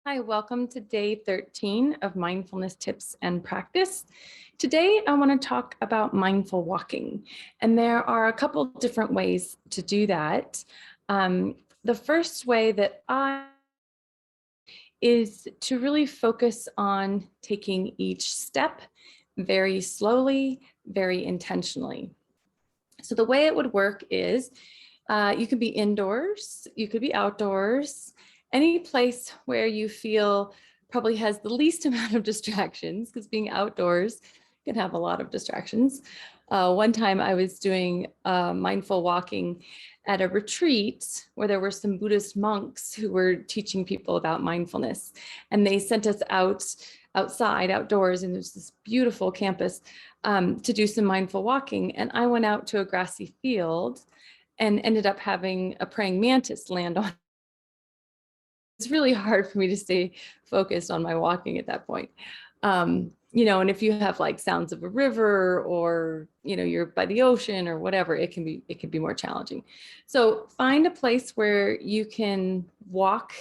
Hi, welcome to day 13 of Mindfulness Tips and Practice. Today, I want to talk about mindful walking, and there are a couple different ways to do that. The first way that I is to really focus on taking each step very slowly, very intentionally. So the way it would work is you could be indoors, you could be outdoors, any place where you feel probably has the least amount of distractions, because being outdoors can have a lot of distractions. One time I was doing mindful walking at a retreat where there were some Buddhist monks who were teaching people about mindfulness, and they sent us outside, outdoors, and there's this beautiful campus to do some mindful walking. And I went out to a grassy field and ended up having a praying mantis land on. It's really hard for me to stay focused on my walking at that point. And if you have like sounds of a river or, you're by the ocean or whatever, it can be more challenging. So find a place where you can walk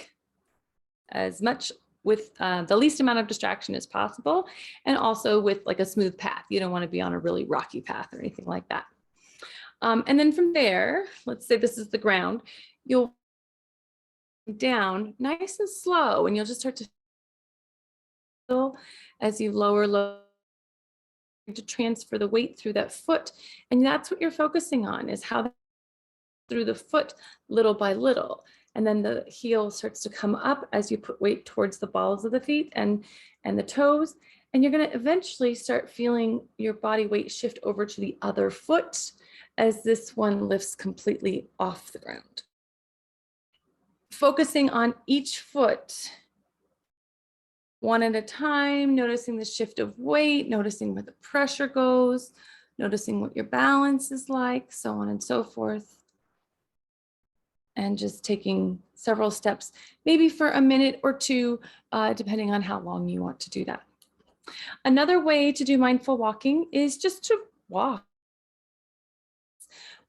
as much with the least amount of distraction as possible, and also with like a smooth path. You don't want to be on a really rocky path or anything like that. And then from there, let's say this is the ground, you'll down nice and slow, and you'll just start to feel as you lower to transfer the weight through that foot. And that's what you're focusing on, is how through the foot little by little. And then the heel starts to come up as you put weight towards the balls of the feet and the toes. And you're going to eventually start feeling your body weight shift over to the other foot as this one lifts completely off the ground. Focusing on each foot one at a time, noticing the shift of weight, noticing where the pressure goes, noticing what your balance is like, so on and so forth. And just taking several steps, maybe for a minute or two, depending on how long you want to do that. Another way to do mindful walking is just to walk,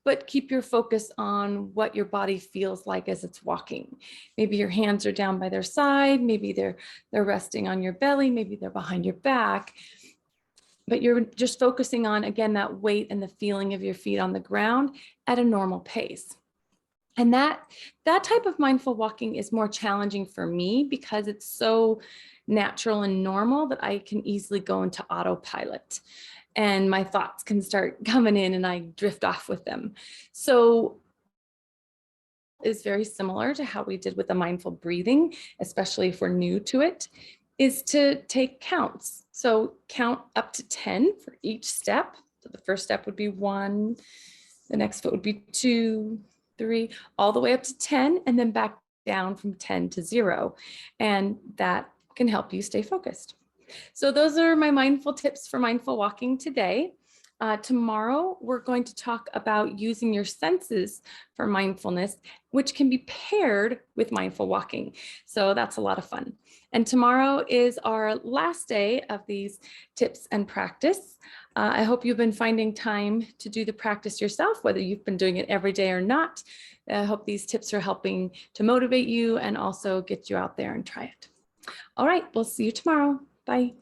but keep your focus on what your body feels like as it's walking. Maybe your hands are down by their side, maybe they're resting on your belly, maybe they're behind your back, but you're just focusing on, again, that weight and the feeling of your feet on the ground at a normal pace. And that type of mindful walking is more challenging for me because it's so natural and normal that I can easily go into autopilot and my thoughts can start coming in and I drift off with them. So is very similar to how we did with the mindful breathing, especially if we're new to it, is to take counts. So count up to 10 for each step. So the first step would be 1, the next foot would be 2, 3, all the way up to 10, and then back down from 10 to 0. And that can help you stay focused. So those are my mindful tips for mindful walking today. Tomorrow, we're going to talk about using your senses for mindfulness, which can be paired with mindful walking. So that's a lot of fun. And tomorrow is our last day of these tips and practice. I hope you've been finding time to do the practice yourself, whether you've been doing it every day or not. I hope these tips are helping to motivate you and also get you out there and try it. All right, we'll see you tomorrow. Bye.